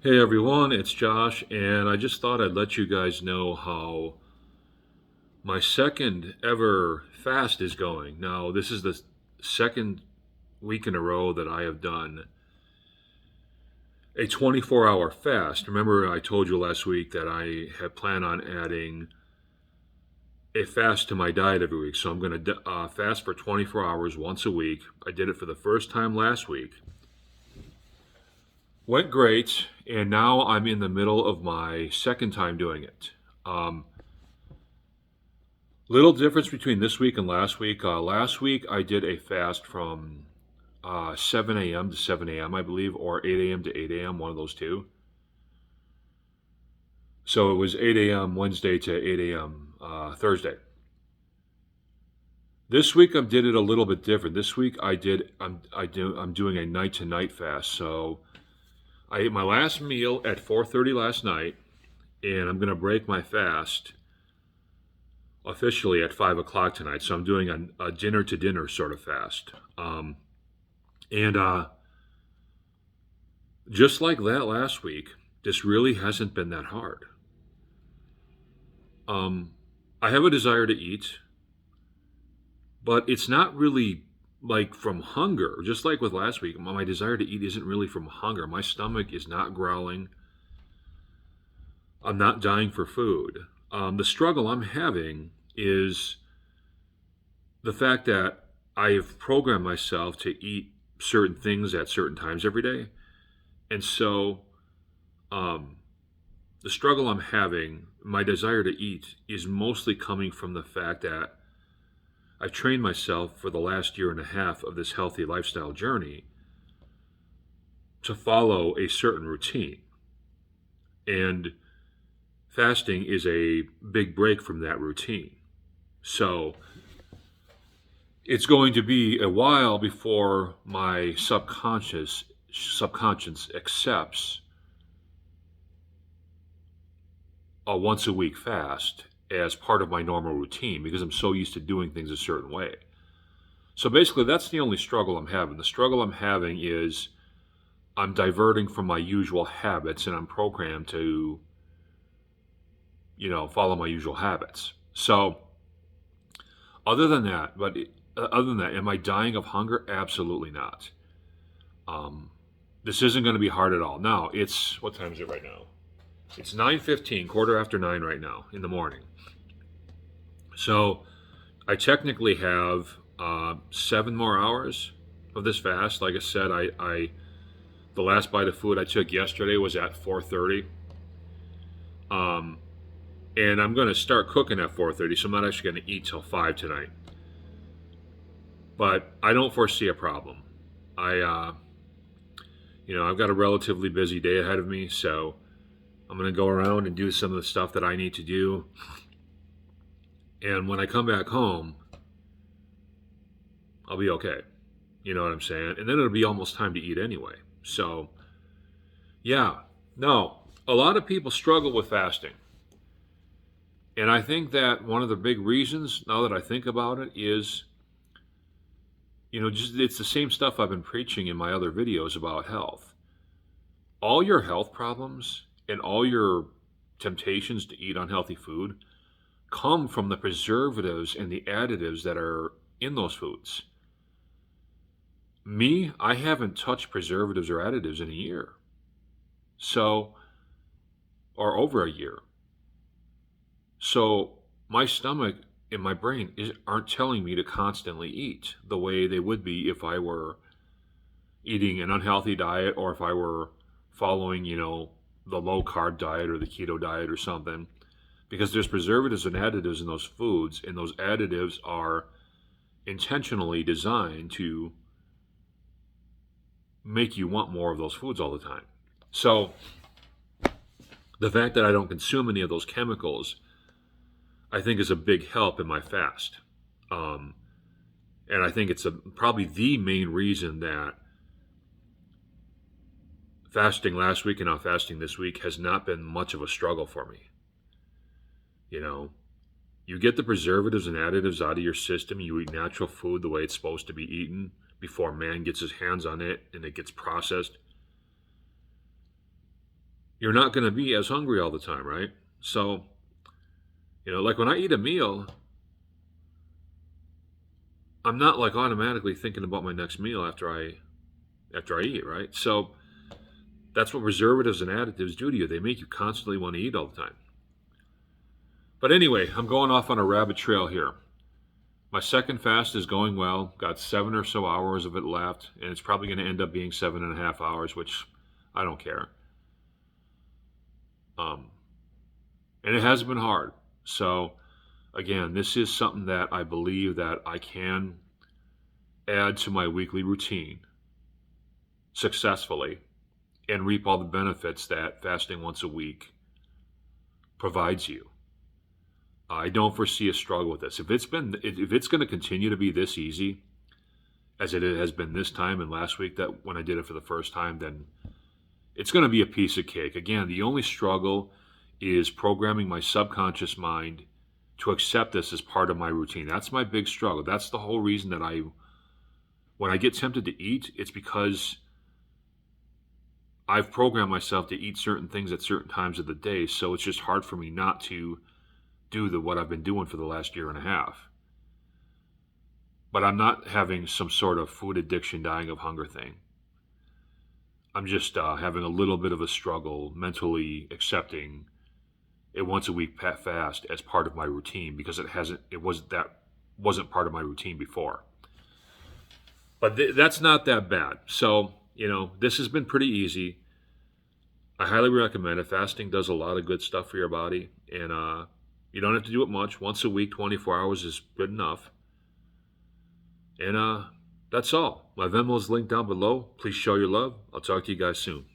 Hey everyone, it's Josh, and I just thought I'd let you guys know how my second ever fast is going. Now, this is the second week in a row that I have done a 24-hour fast. Remember, I told you last week that I had planned on adding a fast to my diet every week. So I'm going to fast for 24 hours once a week. I did it for the first time last week. Went great, and now I'm in the middle of my second time doing it. Um, Little difference between this week and last week. Last week I did a fast from 7 a.m. to 7 a.m., I believe, or 8 a.m. to 8 a.m., one of those two. So it was 8 a.m. Wednesday to 8 a.m. Thursday. This week I did it a little bit different. This week I'm doing a night to night fast. So I ate my last meal at 4:30 last night, and I'm going to break my fast officially at 5 o'clock tonight. So I'm doing a dinner to dinner sort of fast. And just like that last week, this really hasn't been that hard. Um, I have a desire to eat, but it's not really like from hunger. Just like with last week, my desire to eat isn't really from hunger. My stomach is not growling. I'm not dying for food. The struggle I'm having is the fact that I have programmed myself to eat certain things at certain times every day. And so um, the struggle I'm having, my desire to eat, is mostly coming from the fact that I've trained myself for the last year and a half of this healthy lifestyle journey to follow a certain routine. And fasting is a big break from that routine. So it's going to be a while before my subconscious accepts a once a week fast as part of my normal routine because I'm so used to doing things a certain way. So basically, that's the only struggle I'm having. The struggle I'm having is I'm diverting from my usual habits and I'm programmed to, follow my usual habits. So other than that, am I dying of hunger? Absolutely not. Um, this isn't going to be hard at all. Now, what time is it right now? It's 9:15, quarter after 9 right now in the morning. So I technically have 7 more hours of this fast. Like I said, the last bite of food I took yesterday was at 4:30, um, and I'm going to start cooking at 4:30. So I'm not actually going to eat till 5 tonight. But I don't foresee a problem. I've got a relatively busy day ahead of me, so I'm going to go around and do some of the stuff that I need to do. And when I come back home, I'll be okay. You know what I'm saying? And then it'll be almost time to eat anyway. So, yeah, no, a lot of people struggle with fasting. And I think that one of the big reasons, now that I think about it, is, just it's the same stuff I've been preaching in my other videos about health. All your health problems and all your temptations to eat unhealthy food come from the preservatives and the additives that are in those foods. Me, I haven't touched preservatives or additives in a year. So, or over a year. So, my stomach and my brain aren't telling me to constantly eat the way they would be if I were eating an unhealthy diet or if I were following, the low carb diet or the keto diet or something. Because there's preservatives and additives in those foods, and those additives are intentionally designed to make you want more of those foods all the time. So the fact that I don't consume any of those chemicals, I think, is a big help in my fast. And I think it's probably the main reason that fasting last week and now fasting this week has not been much of a struggle for me. You get the preservatives and additives out of your system. You eat natural food the way it's supposed to be eaten before man gets his hands on it and it gets processed. you're not going to be as hungry all the time, right? So, like when I eat a meal, I'm not like automatically thinking about my next meal after I eat, right? So that's what preservatives and additives do to you. They make you constantly want to eat all the time. But anyway, I'm going off on a rabbit trail here. My second fast is going well. Got 7 or so hours of it left, and it's probably going to end up being 7.5 hours, which I don't care. Um, and it has been hard. So again, this is something that I believe that I can add to my weekly routine successfully and reap all the benefits that fasting once a week provides you. I don't foresee a struggle with this. If it's going to continue to be this easy as it has been this time and last week that when I did it for the first time, then it's going to be a piece of cake. Again, the only struggle is programming my subconscious mind to accept this as part of my routine. That's my big struggle. That's the whole reason that when I get tempted to eat, it's because I've programmed myself to eat certain things at certain times of the day. So it's just hard for me not to do what I've been doing for the last year and a half. But I'm not having some sort of food addiction, dying of hunger thing. I'm just having a little bit of a struggle mentally accepting a once a week fast as part of my routine because that wasn't part of my routine before. But that's not that bad. So this has been pretty easy. I highly recommend it. Fasting does a lot of good stuff for your body, and you don't have to do it much. Once a week, 24 hours is good enough. And that's all. My Venmo is linked down below. Please show your love. I'll talk to you guys soon.